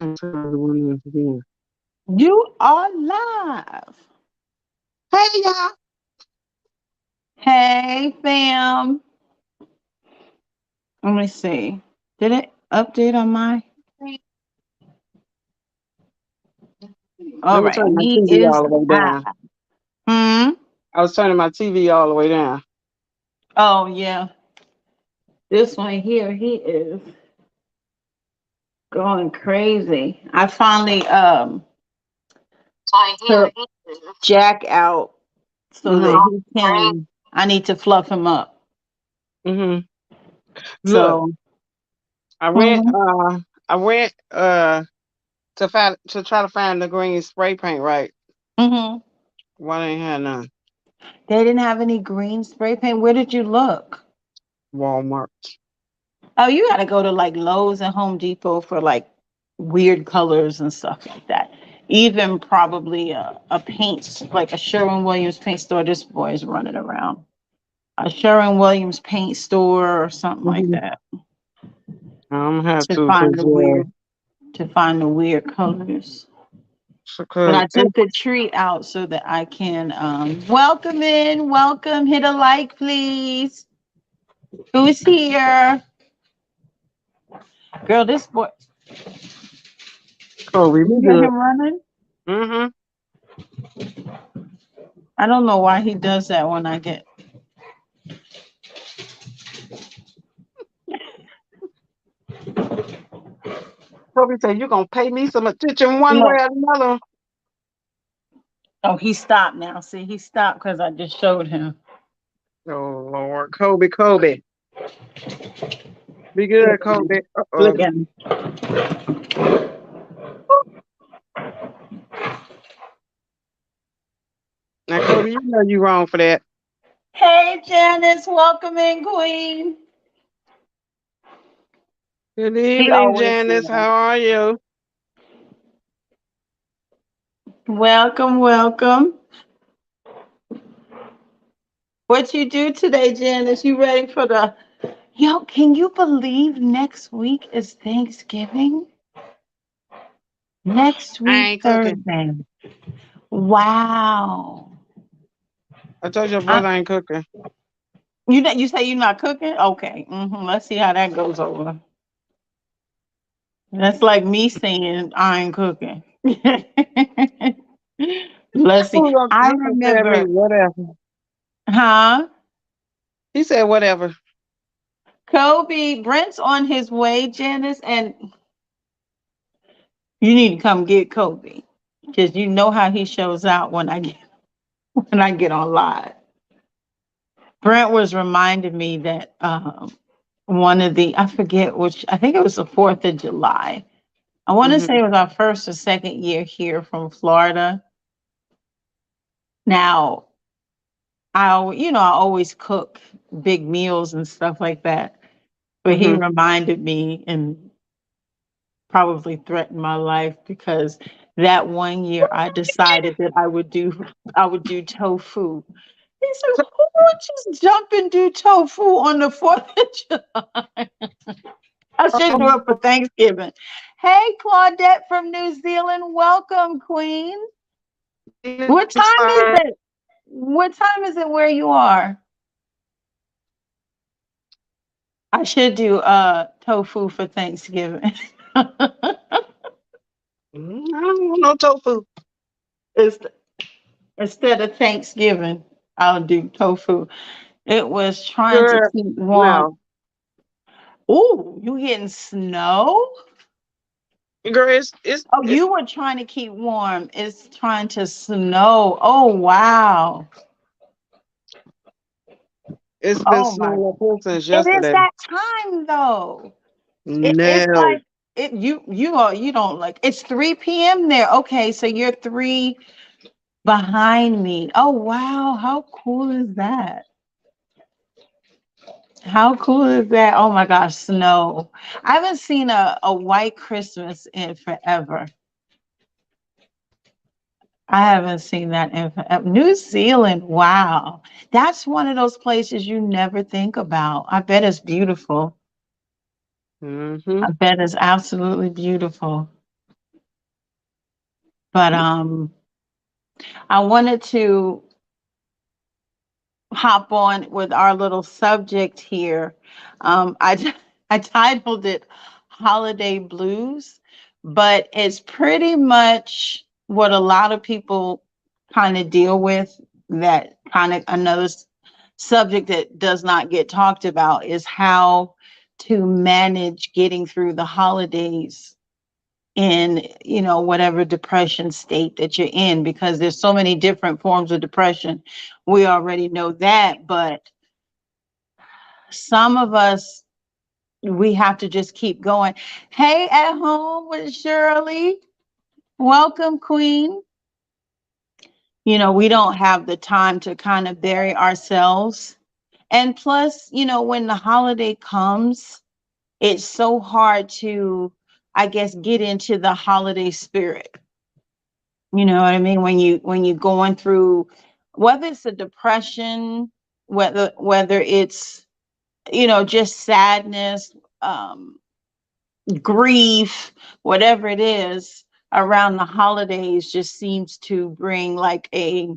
I'm trying to one once again. You are live. Hey y'all. Hey, fam. Let me see. Did it update on my? All Let me right. turn my He TV is all the way live. down. Hmm. I was turning my TV all the way down. Oh yeah. This one here, he is going crazy. I finally took Jack out so that Mm-hmm. he can. I need to fluff him up. Mm-hmm. Look, So. I went Mhm. I went to try to find the green spray paint, right? Mhm. Why they ain't had none? They didn't have any green spray paint. Where did you look? Walmart. Oh, you got to go to like Lowe's and Home Depot for like weird colors and stuff like that. Even probably a paint, like a Sherwin Williams paint store. This boy is running around. A Sherwin Williams paint store or something like Mm-hmm. that I'm gonna have to to find cause the weird colors. But I it, took the tree out so that I can welcome in, welcome, hit a like, please. Who's here? Girl, this boy, Kobe, we you hear good. him running? Mm-hmm. I don't know why he does that when I get. Kobe said you gonna pay me some attention one way No. or another. Oh, he stopped now. See, he stopped because I just showed him. Oh Lord, Kobe. Be Look good, at him. Kobe. Look at him. Now, Kobe, you know you wrong for that. Hey, Janice, welcome in, Queen. Good He evening, always do Janice. that. How are you? Welcome, welcome. What you do today, Janice? You ready for the? Yo, can you believe next week is Thanksgiving? Next I week, ain't cooking. Thursday. Wow. I told your I, brother I ain't cooking. you say you're not cooking? Okay. Let's see how that goes over. That's like me saying I ain't cooking. Let's see. I He gonna tell me remember, whatever. huh? He said whatever. Kobe, Brent's on his way, Janice, and you need to come get Kobe because you know how he shows out when I get when I get on live. Brent was reminding me that one of the I forget which I think it was the 4th of July. I want to Hmm. say it was our first or second year here from Florida. Now I always cook big meals and stuff like that. But he Hmm. reminded me and probably threatened my life because that one year I decided that I would do tofu. He said, "Who would just jump and do tofu on the 4th of July?" I should do it for Thanksgiving. Hey, Claudette from New Zealand, welcome, Queen. What time is it? What time is it where you are? I should do tofu for Thanksgiving. I don't want no tofu. It's, instead of Thanksgiving, I'll do tofu. It was trying to Girl, keep warm. no. Ooh, you getting snow? Girl, it's Oh, you were trying to keep warm. It's trying to snow. Oh, wow. it's been Oh my. snowing up here since It is yesterday. that time though. It's No. like you don't like it's 3 p.m. there. Okay, so you're three behind me. Oh wow, how cool is that? How cool is that? Oh my gosh, snow. I haven't seen a white Christmas in forever. I haven't seen that in forever. New Zealand, wow. That's one of those places you never think about. I bet it's beautiful. Hmm. I bet it's absolutely beautiful. But I wanted to hop on with our little subject here. I I titled it "Holiday Blues," but it's pretty much what a lot of people kind of deal with. That kind of another subject that does not get talked about is how to manage getting through the holidays in, whatever depression state that you're in, because there's so many different forms of depression. We already know that, but some of us, we have to just keep going. Hey, at home with Shirley, welcome, queen. We don't have the time to kind of bury ourselves. And plus, when the holiday comes, it's so hard to, I guess, get into the holiday spirit. You know what I mean? When you going through, whether it's a depression, whether it's, just sadness, um, grief, whatever it is, around the holidays just seems to bring like a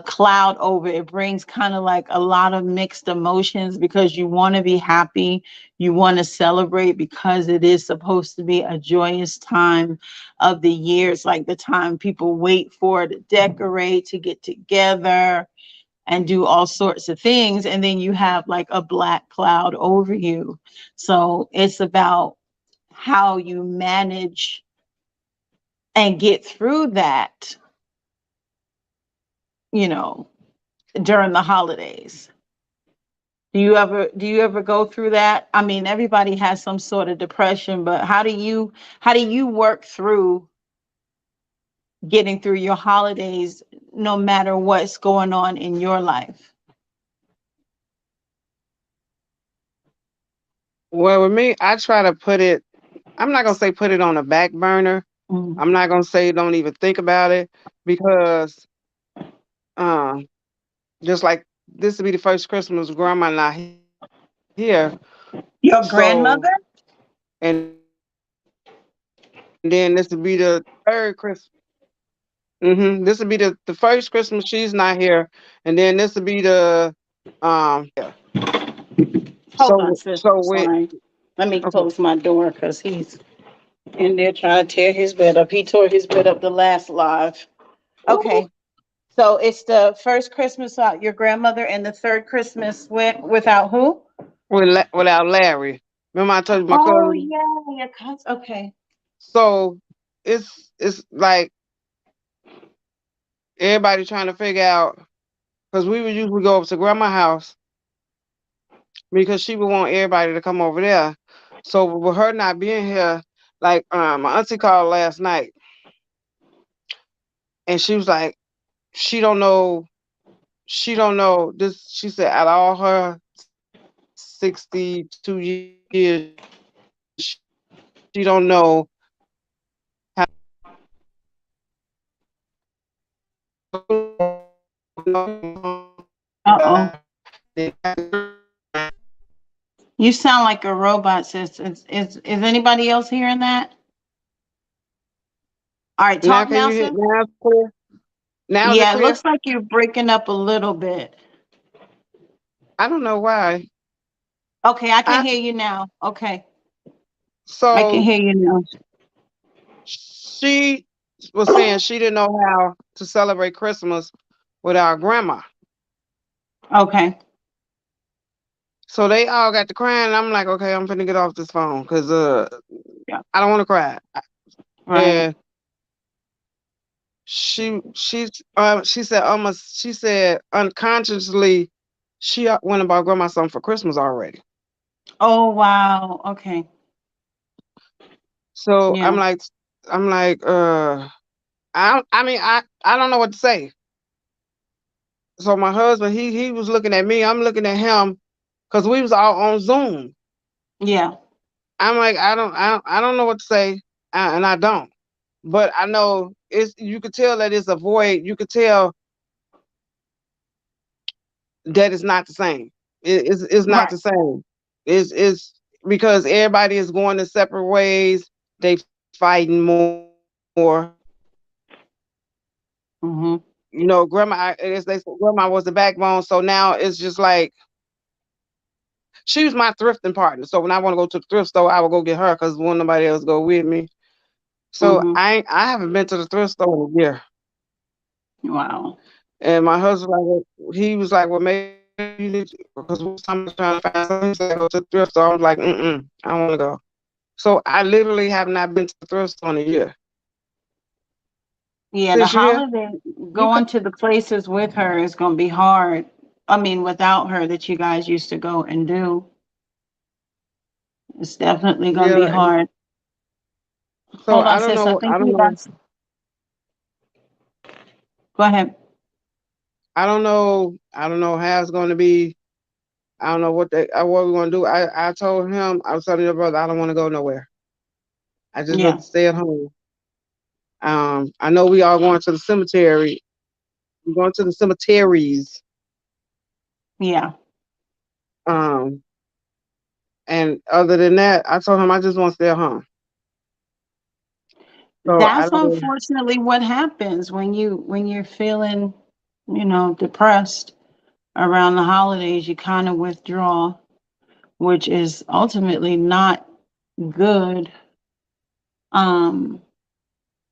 cloud over it. Brings kind of like a lot of mixed emotions, because you want to be happy, you want to celebrate, because it is supposed to be a joyous time of the year. It's like the time people wait for to decorate, to get together and do all sorts of things, and then you have like a black cloud over you. So it's about how you manage and get through that, you know during the holidays. Do you ever go through that? I mean, everybody has some sort of depression, but how do you work through getting through your holidays, no matter what's going on in your life? Well, with me, I try to put it. I'm not gonna say put it on the back burner. Mm. I'm not gonna say don't even think about it, because um, just like this will be the first Christmas grandma not here, Your so grandmother? and then this will be the third Christmas. This will be the first Christmas she's not here, and then this will be here. Hold on, sis. So I'm with sorry. Let me okay, close my door because he's in there trying to tear his bed up. He tore his bed up the last live. ooh, Okay. So it's the first Christmas without your grandmother and the third Christmas without who? without Larry. Remember I told you my Oh cousin. yeah, your cousin. Okay. So it's like everybody trying to figure out, because we would usually go up to grandma's house because she would want everybody to come over there. So with her not being here, like my auntie called last night and she was like, she don't know, this. She said out of all her 62 years, she don't know Uh-oh. You sound like a robot, sis. Is anybody else hearing that? All right, now talk can now, you hear sis. now it's clear? Now is it Yeah, it clear? looks like you're breaking up a little bit. I don't know why. Okay, I can I hear you now. Okay, I can so hear you now. she was saying she didn't know how to celebrate Christmas with our grandma. Okay. So they all got to crying. I'm like, okay, I'm finna get off this phone because Yeah. I don't want to cry. Right. And she said almost, she said unconsciously she went and bought grandma something for Christmas already. Oh wow. Okay. So Yeah. I'm like I mean I don't know what to say. So my husband, he was looking at me, I'm looking at him, because we was all on Zoom. Yeah. I'm like, I don't know what to say, and I don't. But I know it's, you could tell that it's a void. You could tell that it's not the same. It's not Right. the same. It's because everybody is going their separate ways. They fighting more. Mhm. Grandma, as they said, grandma was the backbone. So now it's just like she was my thrifting partner. So when I want to go to the thrift store, I would go get her because won't nobody else go with me. So Mhm. I haven't been to the thrift store in a year. Wow. And my husband, he was like, well, maybe you need to, because we was talking about trying to find something. He said, go to the thrift store. I was like, I don't want to go. So I literally have not been to the thrift store in a year. Yeah, the Since you here, holiday you going to the places with her is going to be hard. I mean, without her that you guys used to go and do, it's definitely going to be yeah. hard. So Hold on, I don't sis. I know. think we got. Go ahead. I don't know how it's going to be. I don't know what we're going to do. I told him, I was telling your brother, I don't want to go nowhere. I just Yeah. rather stay at home. I know we all going to the cemetery. We're going to the cemeteries. Yeah. Um, and other than that, I told him I just want to stay at home. So I That's don't. unfortunately what happens when you're feeling, depressed around the holidays. You kind of withdraw, which is ultimately not good. Um,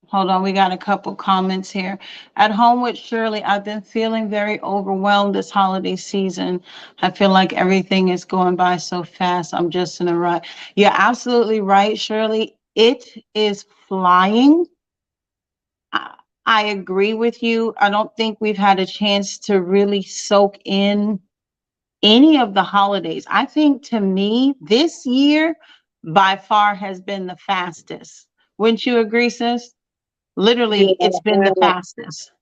Hold on, we got a couple comments here. At home with Shirley, I've been feeling very overwhelmed this holiday season. I feel like everything is going by so fast. I'm just in a rut. You're absolutely right, Shirley. It is flying. I, I agree with you. I don't think we've had a chance to really soak in any of the holidays. I think to me, this year by far has been the fastest. Wouldn't you agree, sis? Literally, it's been the Yeah, fastest.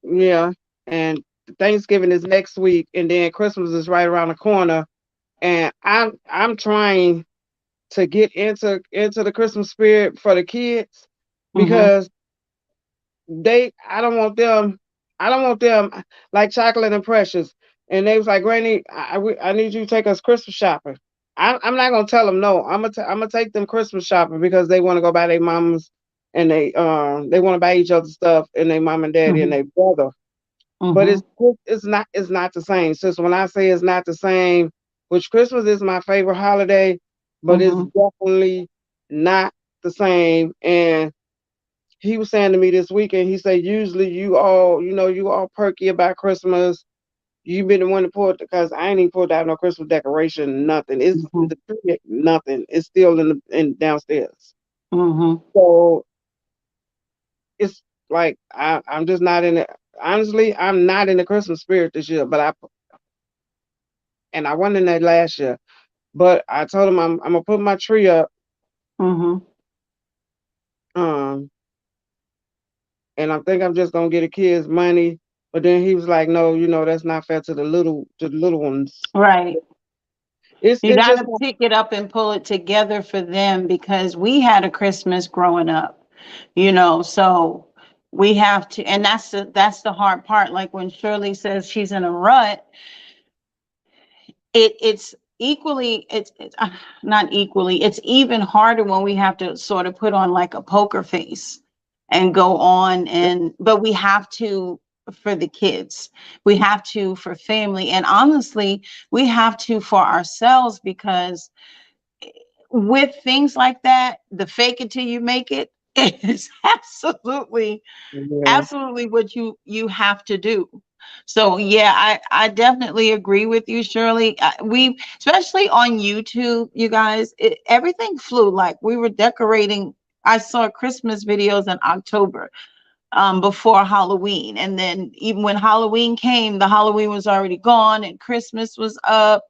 yeah. And Thanksgiving is next week, and then Christmas is right around the corner. And I'm trying to get into the Christmas spirit for the kids Mhm. because they I don't want them like chocolate and precious. And they was like, Granny, I need you to take us Christmas shopping. I'm not gonna tell them no. I'm gonna take them Christmas shopping because they want to go buy their mamas and they want to buy each other stuff and their mom and daddy and Mhm. their brother. But Mhm. it's not the same. Since when I say it's not the same, which Christmas is my favorite holiday, but it's Mhm. definitely not the same. And he was saying to me this weekend, he said, usually you all perky about Christmas. You been the one to pull it because I ain't even pulled out no Christmas decoration, nothing. It's Mhm. the tree, nothing. It's still in downstairs. Mhm. So it's like I'm just not in it. Honestly, I'm not in the Christmas spirit this year, but I wasn't in that last year. But I told him I'm gonna put my tree up. Mhm. Um, and I think I'm just gonna get the kids money. But then he was like, no, that's not fair to the little ones. Right. You It's got just to pick it up and pull it together for them because we had a Christmas growing up, so we have to, and that's the hard part. Like when Shirley says she's in a rut, it's equally it's not equally, it's even harder when we have to sort of put on like a poker face and go on, and but we have to for the kids, we have to for family, and honestly we have to for ourselves because with things like that, the fake it till you make it is yeah. absolutely what you have to do. So yeah, I definitely agree with you, Shirley. We especially on YouTube, you guys, everything flew. Like we were decorating. I saw Christmas videos in October, before Halloween, and then even when Halloween came, the Halloween was already gone and Christmas was up.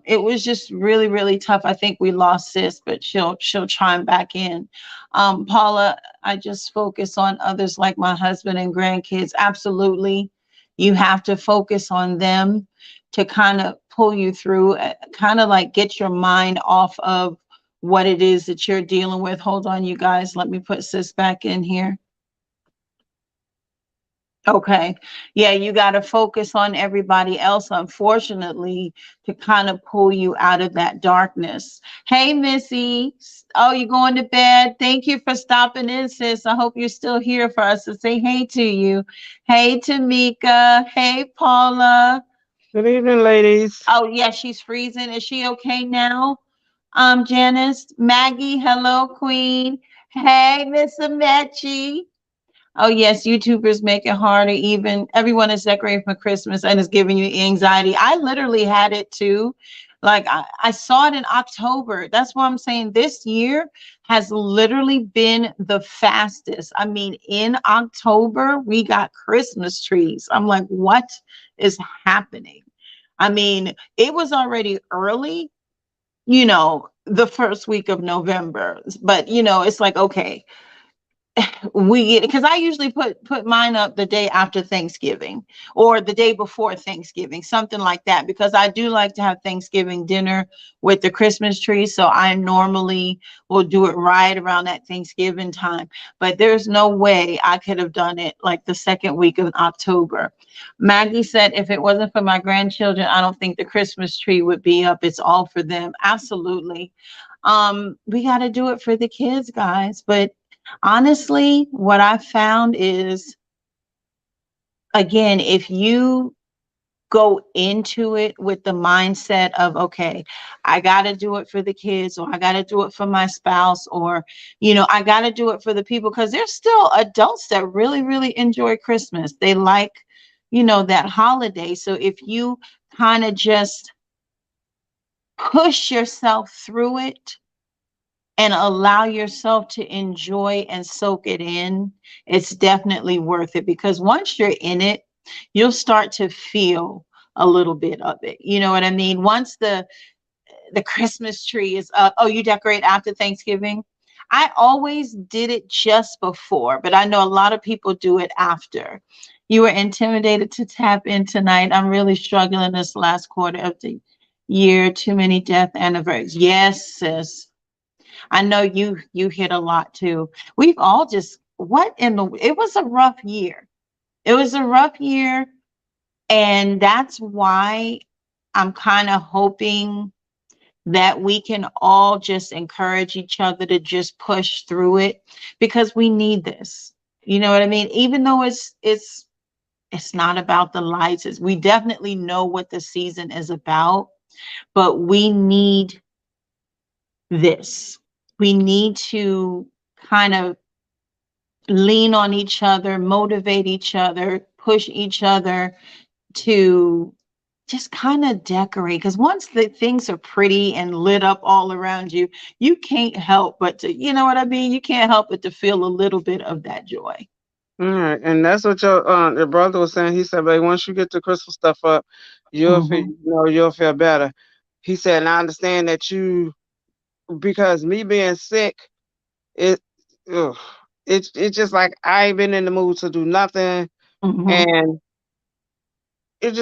It was just really, really tough. I think we lost sis, but she'll chime back in. Paula, I just focus on others like my husband and grandkids. Absolutely. You have to focus on them to kind of pull you through, kind of like get your mind off of what it is that you're dealing with. Hold on, you guys. Let me put sis back in here. Okay. Yeah, you got to focus on everybody else, unfortunately, to kind of pull you out of that darkness. Hey, Missy. Oh, you going to bed? Thank you for stopping in, sis. I hope you're still here for us to say hey to you. Hey, Tamika. Hey, Paula. Good evening, ladies. Oh, yeah, she's freezing. Is she okay now? Janice. Maggie. Hello, Queen. Hey, Miss Amechi. Oh yes, YouTubers make it harder. Even everyone is decorating for Christmas and is giving you anxiety. I literally had it too. Like I saw it in October. That's why I'm saying this year has literally been the fastest. I mean, in October, we got Christmas trees. I'm like, what is happening? I mean, it was already early, the first week of November. But it's like, okay, we because I usually put mine up the day after Thanksgiving or the day before Thanksgiving, something like that, because I do like to have Thanksgiving dinner with the Christmas tree. So I normally will do it right around that Thanksgiving time. But there's no way I could have done it like the second week of October. Maggie said if it wasn't for my grandchildren, I don't think the Christmas tree would be up. It's all for them. Absolutely. We got to do it for the kids, guys. But honestly, what I found is, again, if you go into it with the mindset of, okay, I got to do it for the kids, or I got to do it for my spouse, or, I got to do it for the people, because there's still adults that really, really enjoy Christmas. They like, that holiday. So if you kind of just push yourself through it, and allow yourself to enjoy and soak it in, it's definitely worth it, because once you're in it, you'll start to feel a little bit of it. You know what I mean? Once the Christmas tree is up, oh, you decorate after Thanksgiving? I always did it just before, but I know a lot of people do it after. You were intimidated to tap in tonight. I'm really struggling this last quarter of the year. Too many death anniversaries. Yes, sis. I know you hit a lot too. We've all just what in the it was a rough year. It was a rough year, and that's why I'm kind of hoping that we can all just encourage each other to just push through it, because we need this. You know what I mean? Even though it's not about the lights. We definitely know what the season is about, but we need this. We need to kind of lean on each other, motivate each other, push each other to just kind of decorate. Because once the things are pretty and lit up all around you, you can't help but to, you know what I mean? You can't help but to feel a little bit of that joy. All right, and that's what your brother was saying. He said, "But once you get the crystal stuff up, Hmm. you'll feel better." He said, "And I understand that you because me being sick, it ugh, it's just like I ain't been in the mood to do nothing, Hmm. and it's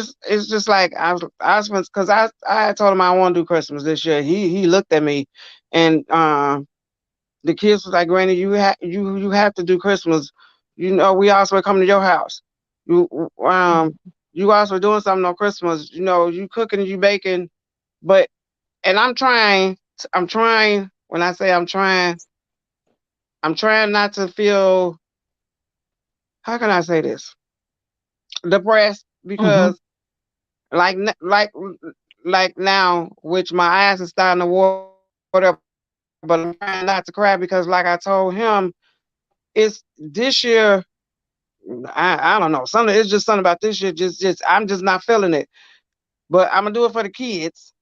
just like I was because I had told him I want to do Christmas this year. He looked at me, and the kids was like, Granny, you have to do Christmas. You know, we also coming to your house. You you also doing something on Christmas. You know, you cooking, you baking, but and I'm trying. When I say I'm trying not to feel. How can I say this? Depressed Hmm. because like like now, which my eyes are starting to water, but I'm trying not to cry because, like I told him, it's this year. I don't know. Something it's just something about this year. Just I'm just not feeling it. But I'm gonna do it for the kids.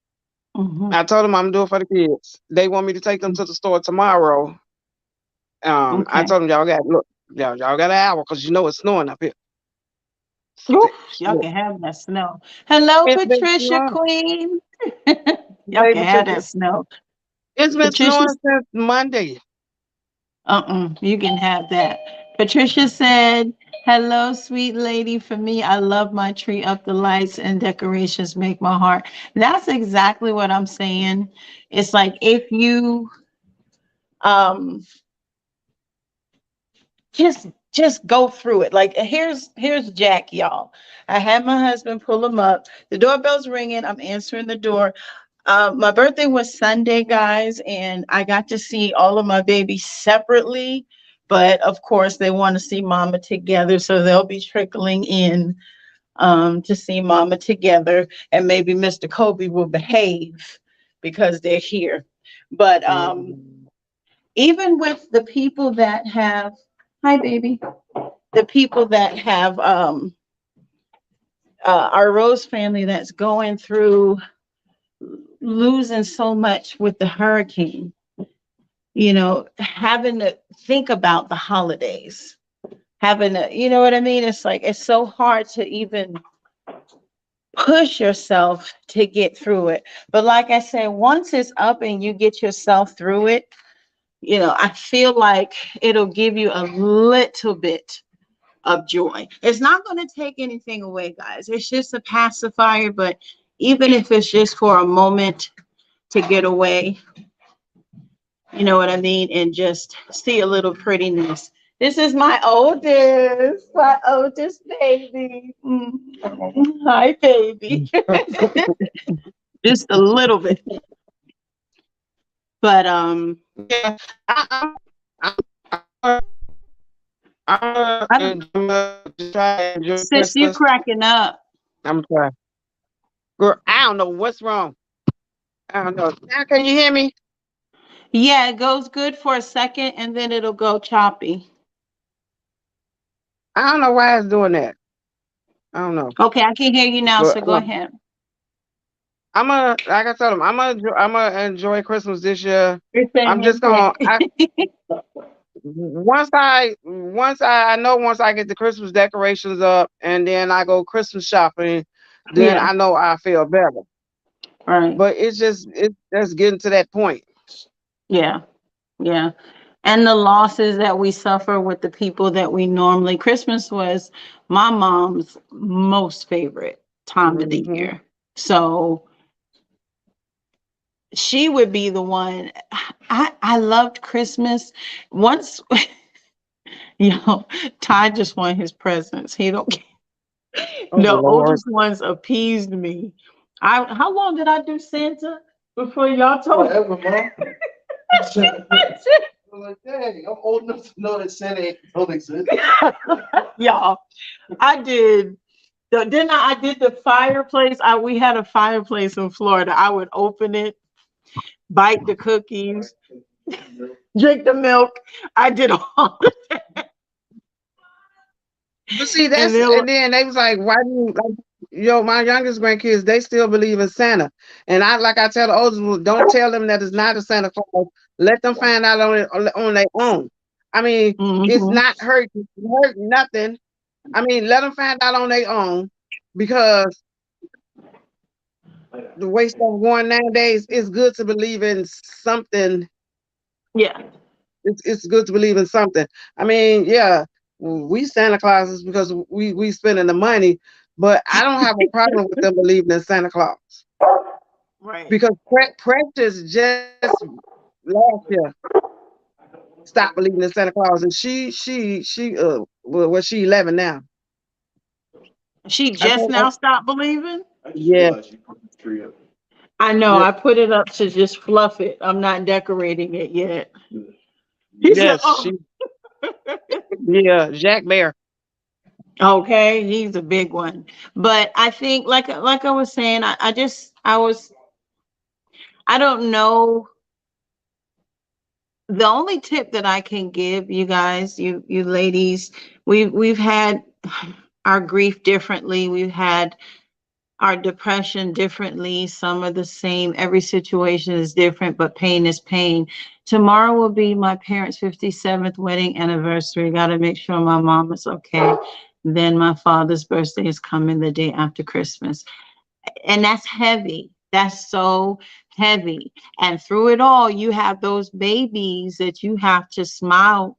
Hmm. I told them I'm gonna do it for the kids. They want me to take them to the store tomorrow. I Okay. told them y'all got look, y'all got an hour because you know it's snowing up here. Oof, y'all Look, can have that snow. Hello, it's been Patricia snowing, Queen. Y'all Lady can have Patricia. that snow. It's been Patricia. snowing since Monday. You can have that. Patricia said, hello, sweet lady. For me, I love my tree up. The lights and decorations make my heart. That's exactly what I'm saying. It's like if you um just go through it. Like here's Jack, y'all. I had my husband pull him up. The doorbell's ringing. I'm answering the door. My birthday was Sunday, guys, and I got to see all of my babies separately. But of course, they want to see Mama together, so they'll be trickling in to see Mama together, and maybe Mr. Kobe will behave because they're here. But Mhm. even with the people that have, hi, baby, the people that have our Rose family that's going through losing so much with the hurricane, having to think about the holidays, having to, you know what I mean? It's like, it's so hard to even push yourself to get through it. But like I said, once it's up and you get yourself through it, I feel like it'll give you a little bit of joy. It's not going to take anything away, guys. It's just a pacifier, but even if it's just for a moment to get away, you know what I mean, and just see a little prettiness. This is my oldest baby. Hi, baby. Just a little bit. But Yeah, I, I, I don't, I'm just try to enjoy sis, you Christmas. cracking up. I'm trying. Girl, I don't know what's wrong. I don't know. Now can you hear me? Yeah, it goes good for a second and then it'll go choppy. I don't know why it's doing that. I don't know. Okay, I can hear you now, But so go ahead. I'm gonna, like I told him, I'm gonna enjoy Christmas this year. You're saying I'm his just gonna, day. once I get the Christmas decorations up and then I go Christmas shopping, then Yeah, I know I feel better. right. But it's just getting to that point. Yeah, yeah. And the losses that we suffer with the people that we normally, Christmas was my mom's most favorite time of the Hmm. year. So she would be the one. I loved Christmas. Once, Ty just won his presents. He don't. Oh The Lord. oldest ones appeased me. How long did I do Santa before y'all told me? Forever, mom. I'm like, dang, I'm old enough to know that Santa don't exist. Y'all, I did. Then I did the fireplace. We had a fireplace in Florida. I would open it, bite the cookies, drink the milk. I did all, But see, and that's then and then they was like, why do you like my youngest grandkids, they still believe in Santa. And I tell the oldest ones, don't tell them that it's not a Santa Claus. Let them find out on their own. I mean, it's mhm. not hurt nothing. I mean, let them find out on their own because the way stuff going nowadays, it's good to believe in something. Yeah, It's good to believe in something. I mean, yeah, we Santa Clauses because we spending the money, but I don't have a problem with them believing in Santa Claus right. because Precious just last year stopped believing in Santa Claus, and she 11 now. She I just think now stopped believing. I just yeah, realized you put the tree up. I know. yeah, I put it up to just fluff it. I'm not decorating it yet. He said, yes, "Oh, yeah, Jack Bear. okay." He's a big one, but I think, like I was saying, I don't know. The only tip that I can give you guys, you ladies, we've had our grief differently. We've had our depression differently. Some are the same. Every situation is different, but pain is pain. Tomorrow will be my parents' 57th wedding anniversary. Got to make sure my mom is okay. Then my father's birthday is coming the day after Christmas. And that's heavy. That's so heavy. And through it all, you have those babies that you have to smile,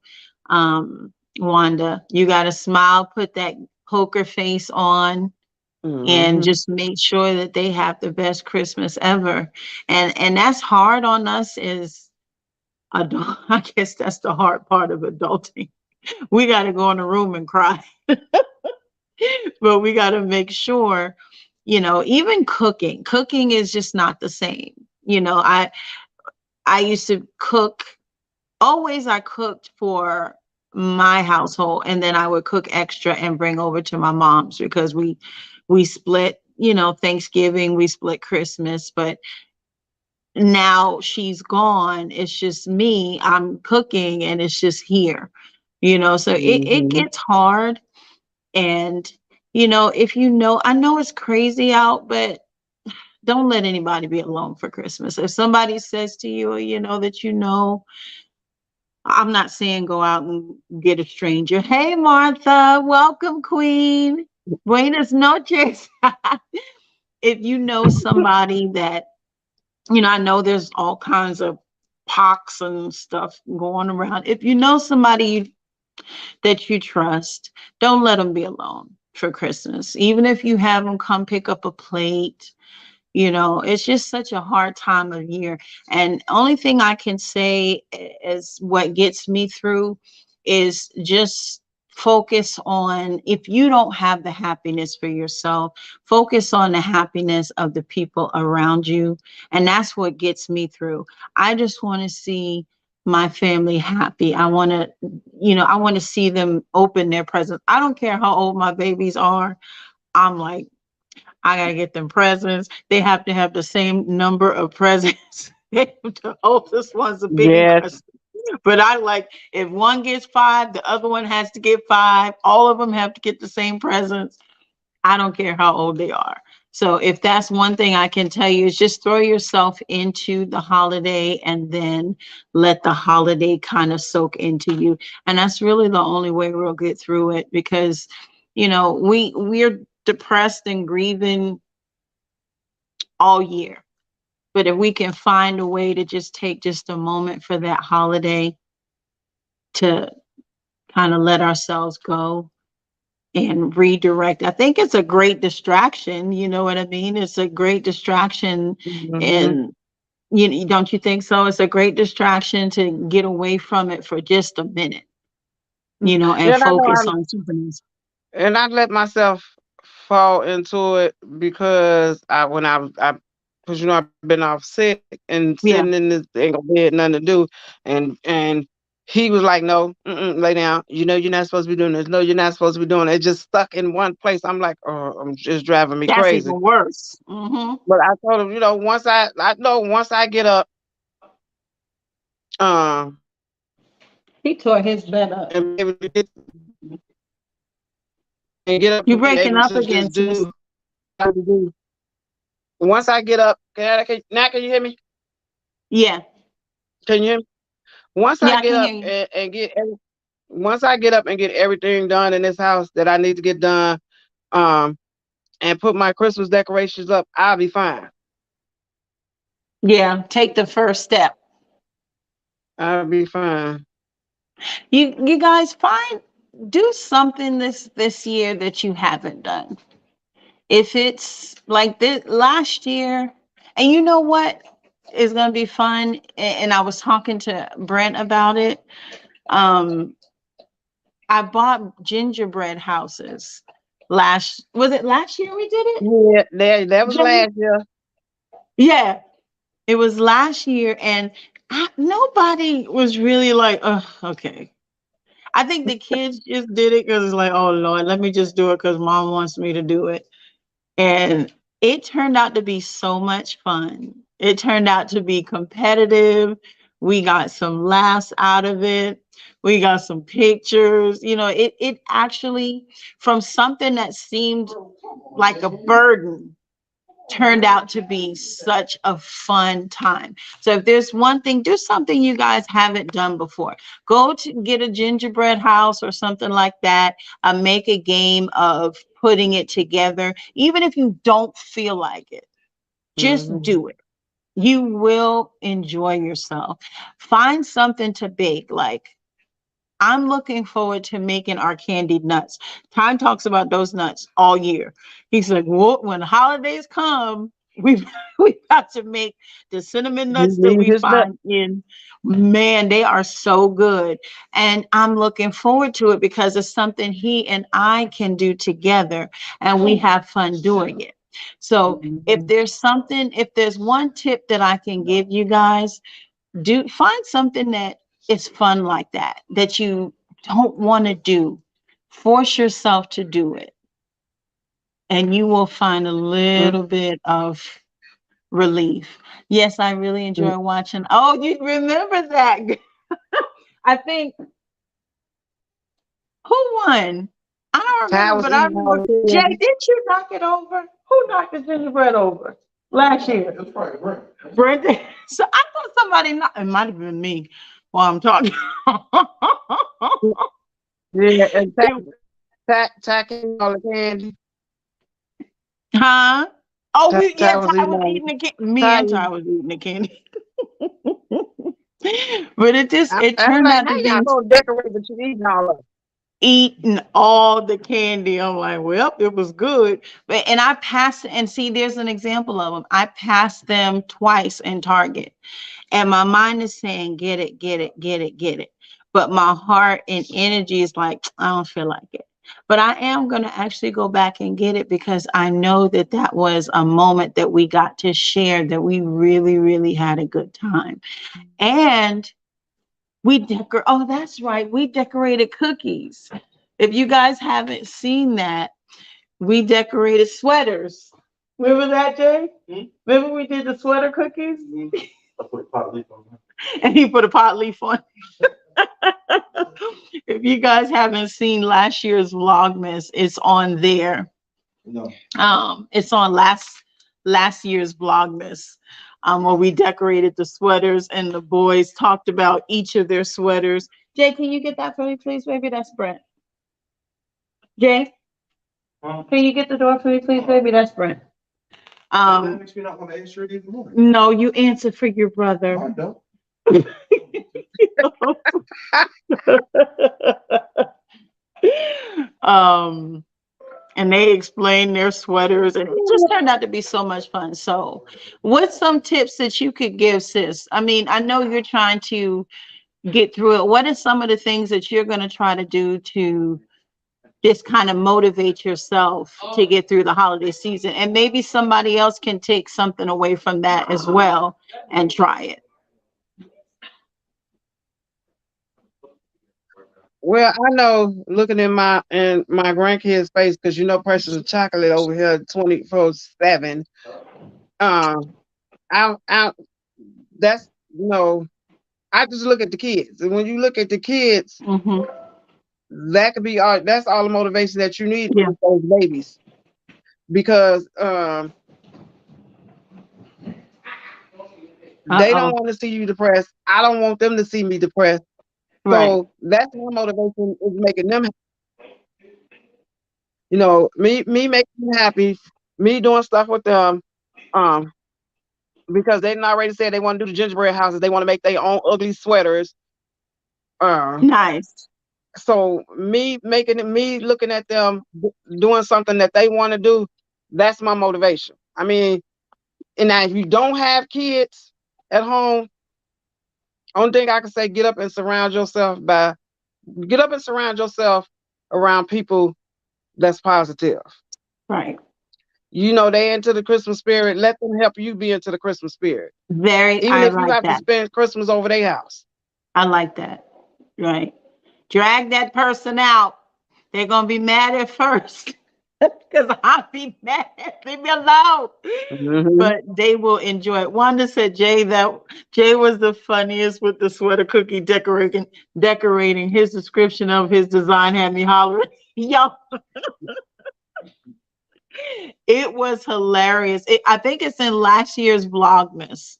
Wanda. You got to smile, put that poker face on, and Hmm. just make sure that they have the best Christmas ever. And that's hard on us as adult. I guess that's the hard part of adulting. We got to go in the room and cry. But we got to make sure, even cooking is just not the same. I used to cook. Always I cooked for my household, and then I would cook extra and bring over to my mom's, because we split, Thanksgiving, we split Christmas. But now she's gone, it's just me, I'm cooking, and it's just here, so it Mhm. gets hard. And if I know it's crazy out, but don't let anybody be alone for Christmas. If somebody says to you, that I'm not saying go out and get a stranger. Hey, Martha, welcome, Queen. Buenas noches. If you know somebody that, I know there's all kinds of pox and stuff going around. If you know somebody that you trust, don't let them be alone for Christmas. Even if you have them come pick up a plate, it's just such a hard time of year. And only thing I can say is what gets me through is just focus on, if you don't have the happiness for yourself, focus on the happiness of the people around you. And that's what gets me through. I just want to see my family happy. I want to see them open their presents. I don't care how old my babies are. I'm like, I gotta get them presents. They have to have the same number of presents. The oldest one's a biggie Yes. Christmas. But I like, if one gets 5, the other one has to get 5. All of them have to get the same presents. I don't care how old they are. So if that's one thing I can tell you, is just throw yourself into the holiday, and then let the holiday kind of soak into you. And that's really the only way we'll get through it, because we're depressed and grieving all year. But if we can find a way to just take just a moment for that holiday to kind of let ourselves go and redirect, I think it's a great distraction. You know what I mean? It's a great distraction. Mhm. And don't you think so? It's a great distraction to get away from it for just a minute, and And I know focus on something else. I let myself fall into it because when I because I've been off sick and Yeah, sitting in this ain't gonna bed, nothing to do, and he was like, no, lay down. You're not supposed to be doing this. No, you're not supposed to be doing it. Just stuck in one place. I'm like, oh, I'm just driving me that's crazy. even worse. Hmm. But I told him, I know once I get up, um, He tore his bed up. and be able to get up You're and be breaking able up to again, just sis. do what I have to do. Once I get up, now can you hear me? Yeah, Can you hear me? Once I yeah, I get can up hear you. and once I get up and get everything done in this house that I need to get done, um, and put my Christmas decorations up, I'll be fine. Yeah, take the first step. I'll be fine. You guys do something this year that you haven't done. If it's like this last year, and you know what is going to be fun, and I was talking to Brent about it. Um, I bought gingerbread houses. Was it last year we did it? Yeah, that was Jamie? last year. Yeah, it was last year, and nobody was really like, oh, okay. I think the kids just did it because it's like, oh Lord, let me just do it because mom wants me to do it. And it turned out to be so much fun. It turned out to be competitive. We got some laughs out of it. We got some pictures. It actually, from something that seemed like a burden, turned out to be such a fun time. So if there's one thing, do something you guys haven't done before. Go to get a gingerbread house or something like that. Make a game of putting it together. Even if you don't feel like it, just Mhm. do it. You will enjoy yourself. Find something to bake. Like, I'm looking forward to making our candied nuts. Time talks about those nuts all year. He's like, well, when holidays come, We we got to make the cinnamon He nuts that need we his nut. find in, man, they are so good. And I'm looking forward to it because it's something he and I can do together and we have fun doing it. So if Mhm. there's one tip that I can give you guys, do find something that is fun like that you don't want to do. Force yourself to do it, and you will find a little bit of relief. Yes, I really Mhm. enjoy watching. Oh, you remember that? I think who won? I don't Ty remember, was but I eating all remember. the Jay, candy. did you knock it over? Who knocked the gingerbread over last year? That's probably right. Brenda. So I thought somebody knocked. It might have been me while I'm talking. Yeah, and It- Ty can eat all the candy. huh? Oh, Ty yeah. was Ty eating was all. eating the candy. Me Ty, and Ty was eating the candy. But it I'm turned like, out how to y'all be gonna decorate but you eating all of it? eating all the candy. I'm like, well, it was good. But and I passed and see, there's an example of them. I passed them twice in Target, and my mind is saying, get it, get it, get it, get it. But my heart and energy is like, I don't feel like it. But I am going to actually go back and get it because I know that that was a moment that we got to share, that we really, really had a good time. And oh, that's right. We decorated cookies. If you guys haven't seen that, we decorated sweaters. Remember that, Jay? Remember we did the sweater cookies? I put pot leaf on there. And he put a pot leaf on. If you guys haven't seen last year's Vlogmas, it's on there. No. It's on last year's Vlogmas, where we decorated the sweaters and the boys talked about each of their sweaters. Jay, can you get that for me, please, baby? That's Brent. Jay, can you get the door for me, please, baby? That's Brent. That makes me not want to answer it even more. No, you answer for your brother. No, I don't. um and they explained their sweaters and it just turned out to be so much fun. So what's some tips that you could give, sis? I mean, I know you're trying to get through it. What are some of the things that you're going to try to do to just kind of motivate yourself to get through the holiday season? And maybe somebody else can take something away from that as well and try it. Well, I know looking in my grandkids' face, because you know Precious and Chocolate over here 24/7. I that's I just look at the kids, and when you look at the kids, Mm-hmm. that could be all. That's all the motivation that you need Yeah. with those babies, because they don't want to see you depressed. I don't want them to see me depressed. Right. So that's my motivation, is making them, me making them happy, me doing stuff with them, because they already said they want to do the gingerbread houses. They want to make their own ugly sweaters. Nice. So me looking at them doing something that they want to do, that's my motivation. I mean, and now if you don't have kids at home, only thing I can say, get up and surround yourself around people that's positive. Right. They into the Christmas spirit. Let them help you be into the Christmas spirit. Even I if you like have to that. spend Christmas over their house. I like that. Right. Drag that person out. They're gonna be mad at first. Because I'll be mad. Leave me alone. Mm-hmm. But they will enjoy it. Wanda said Jay was the funniest with the sweater cookie decorating. His description of his design had me hollering. Yo, it was hilarious. I think it's in last year's Vlogmas.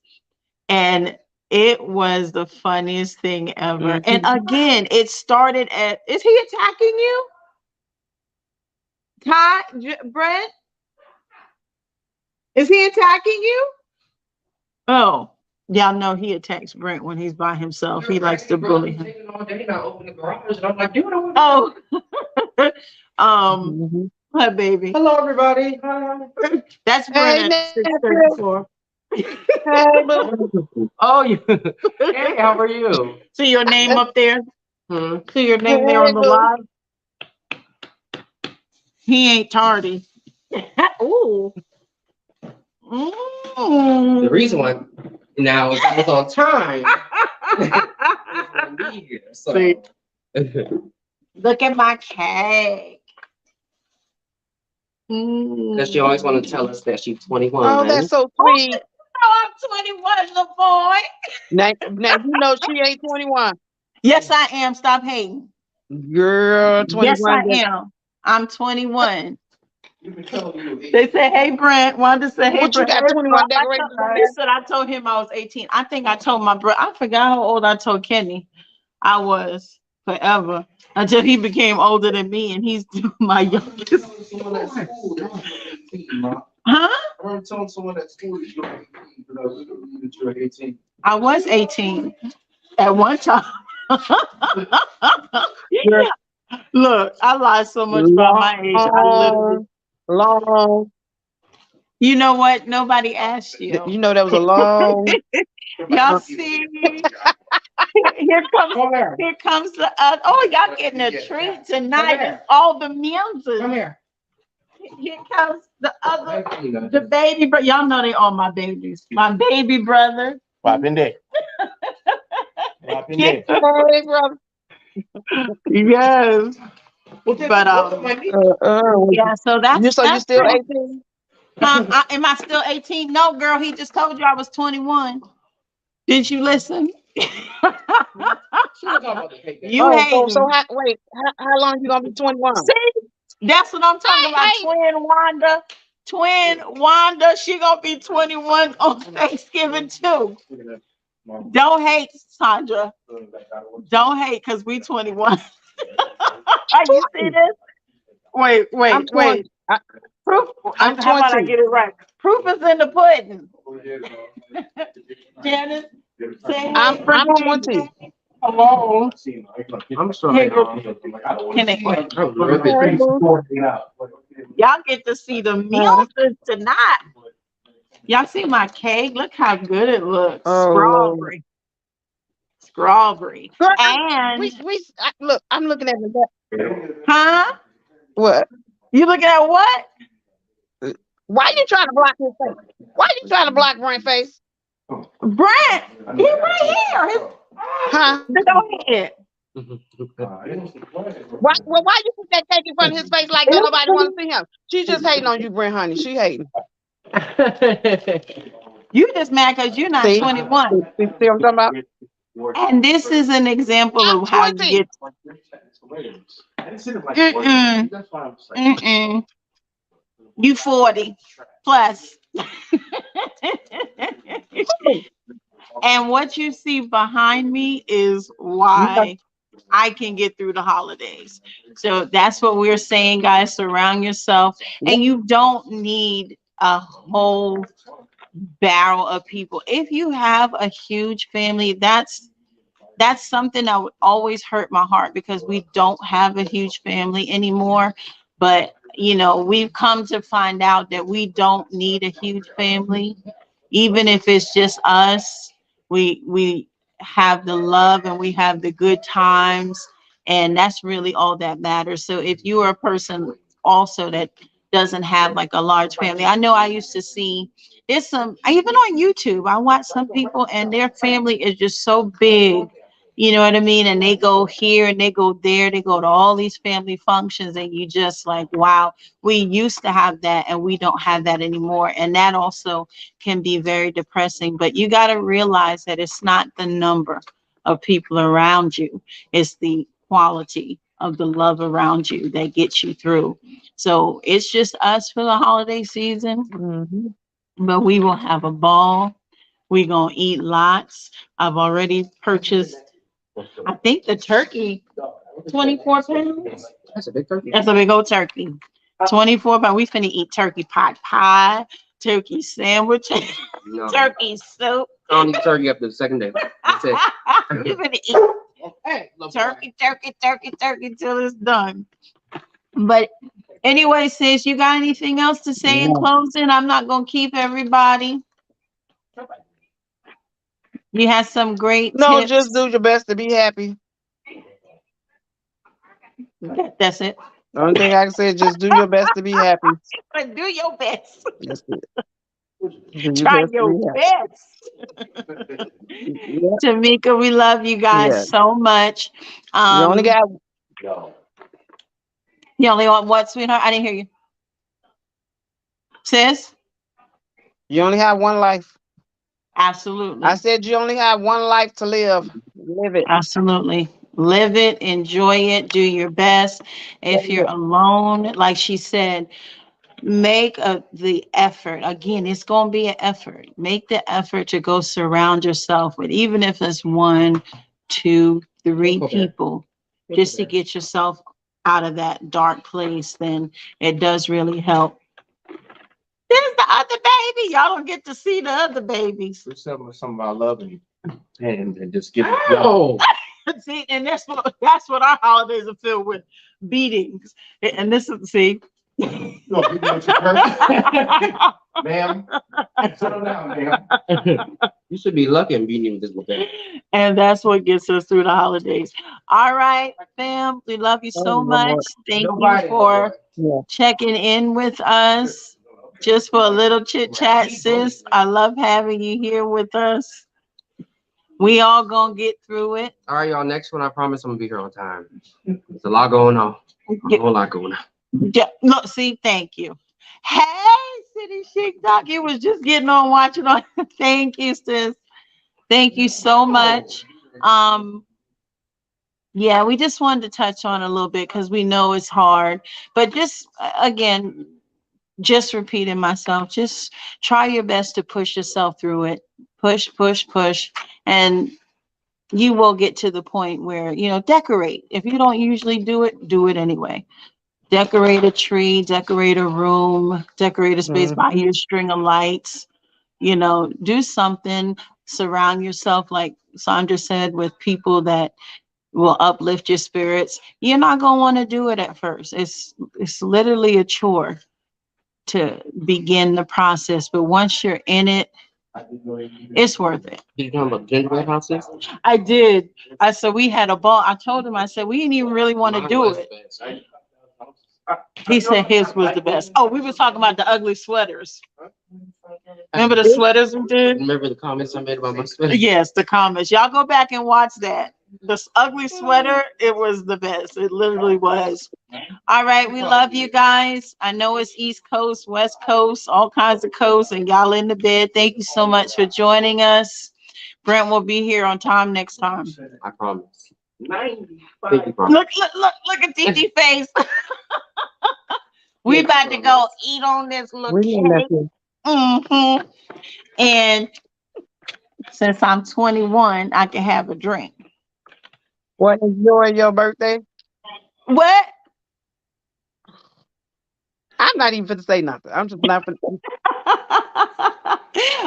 And it was the funniest thing ever. And again, it started is he attacking you? Brent? Is he attacking you? Oh, y'all know he attacks Brent when he's by himself. He likes to bully him. Oh, Hi, baby. Hello, everybody. Hi. That's Hey, Brent at nephew. 6:34. Hey, boo. Oh, you. Hey, how are you? See your name up there? Hmm. See your name there Hey, on the boo. live? He ain't tardy. Ooh. The reason why now is I was on time. Be here, so. See. Look at my cake. Because she always want to tell us that she's 21, Oh, man. that's so sweet. Oh, I'm 21, little boy. Now you know she ain't 21. Yes, I am. Stop hating. Girl, Yes, 21. I am. I'm 21. You can tell you. They said, "Hey, Brent." Wanda said, "Hey, What you Brent." got 21 decorations on He there? said, "I told him I was 18." I think I told my brother. I forgot how old I told Kenny I was forever until he became older than me, and he's my youngest. Huh? I remember telling someone at school that you were 18, but I was that you were 18. I was 18 at one time. Girl, Look, I lied so much about my age. I literally. long. You know what? Nobody asked you. You know that was a long. Y'all see? Here comes the oh, y'all getting a treat tonight. It's all the music. Come here. Here comes the other, the baby brother. Y'all know they all my babies. My baby brother. Popping day. Popping day. Hey, brother. Yes. But yeah, so You that's still pretty. 18? Am I still 18? No, girl, he just told you I was 21. Didn't you listen? You Oh, hating. so wait, how long you gonna be 21? See, that's what I'm talking about. Twin Wanda, she gonna be 21 on Thanksgiving too. Don't hate, Sandra. Don't hate, cause we 21. You see this? Wait. I'm 20. Proof. I'm How about I 20. get it right? Proof is in the pudding. Janice, say I'm hey. 20. Hello. I'm sorry. Hey, boo. Y'all get to see the music tonight. Y'all see my cake? Look how good it looks. Oh, Lord. Strawberry. Girl, And look, I'm looking at the huh? what? You looking at what? Why you trying to block his face? Why you trying to block Brent's face? Brent, he right here. Huh? Go ahead. Why you put that cake in front of his face like that? Nobody want to see him. She just hating on you, Brent, honey. She hating. You just mad because you're not See? 21. See what I'm talking about? And this is an example I'm of how 20. you get. You 40 plus. And what you see behind me is why I can get through the holidays. So that's what we're saying, guys. Surround yourself, and you don't need a whole barrel of people. If you have a huge family, that's something that would always hurt my heart because we don't have a huge family anymore. But we've come to find out that we don't need a huge family, even if it's just us. We have the love and we have the good times, and that's really all that matters. So if you are a person also that doesn't have like a large family, I know I used to see there's some, even on YouTube, I watch some people and their family is just so big. You know what I mean? And they go here and they go there, they go to all these family functions, and you just like, wow, we used to have that and we don't have that anymore. And that also can be very depressing. But you got to realize that it's not the number of people around you, it's the quality of the love around you that gets you through. So it's just us for the holiday season, but we will have a ball. We're going to eat lots. I've already purchased, I think, the turkey, 24 pounds. That's a big turkey. That's a big old turkey. 24 pounds. We finna eat turkey pot pie, turkey sandwich, No. turkey soup. I don't eat turkey after the second day. That's it. You finna eat turkey till it's done. But Anyway, sis, you got anything else to say in No, closing? I'm not gonna keep everybody. You had some great no, just tips. do your best to be happy. That's it. The only thing I can say is just do your best to be happy. Do your best. That's it. Do your Try best to your be best. happy. Yeah, Tamika, we love you yeah. guys so much. You only got You only want what, sweetheart? I didn't hear you. Sis? you only have one life. Absolutely. I said you only have one life to live. Live it. Absolutely. Live it, enjoy it, do your best. If you're alone, like she said, make the effort. Again, it's going to be an effort. Make the effort to go surround yourself with, even if it's 1, 2, 3 people, just to get yourself out of that dark place. Then it does really help. There's the other baby. Y'all don't get to see the other babies. For some of our love and just give it. Oh. See, and that's what our holidays are filled with, beatings. And this is see. No, you know what you're perfect. Ma'am, settle down, ma'am. You should be lucky I'm beating you with this little thing. And that's what gets us through the holidays. All right, fam. We love you so Oh, much. Lord. Thank you Nobody, for Yeah. checking in with us. Just for a little chit chat, sis. I love having you here with us. We all gonna get through it. All right, y'all. Next one, I promise I'm gonna be here on time. There's a lot going on. A whole lot going on. Yeah, look, see, thank you. Hey, City Chic Doc, you was just getting on watching on. Thank you, sis. Thank you so much. Yeah, we just wanted to touch on a little bit because we know it's hard, but just again, just repeating myself, just try your best to push yourself through it. Push, push, push, and you will get to the point where, decorate. If you don't usually do it anyway. Decorate a tree, decorate a room, decorate a space, buy you a string of lights, do something, surround yourself, like Sandra said, with people that will uplift your spirits. You're not going to want to do it at first. It's literally a chore to begin the process, but once you're in it, it's worth it. Did you talk about gingerbread houses? I did. So we had a ball. I told him, I said, we didn't even really want to do it. He said his was the best. Oh, we were talking about the ugly sweaters. Remember the sweaters we did? Remember the comments I made about my sweater? Yes, the comments. Y'all go back and watch that. This ugly sweater, it was the best. It literally was. All right, we love you guys. I know it's East Coast, West Coast, all kinds of coasts, and y'all in the bed. Thank you so much for joining us. Brent will be here on time next time. I promise. Look at DD face. We about to go eat on this little cake. And since I'm 21, I can have a drink. What, enjoy your birthday? What? I'm not even finna say nothing. I'm just not finna.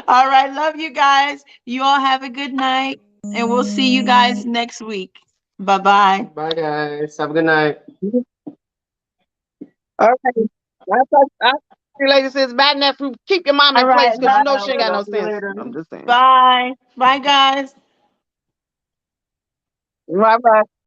All right, love you guys. You all have a good night, and we'll see you guys next week. Bye-bye. Bye, guys. Have a good night. Okay. You lady says, bad that fruit. Keep your mom in All place right, because you know bye. she ain't got no See you sense. later. I'm just saying. Bye. Bye, guys. Bye bye.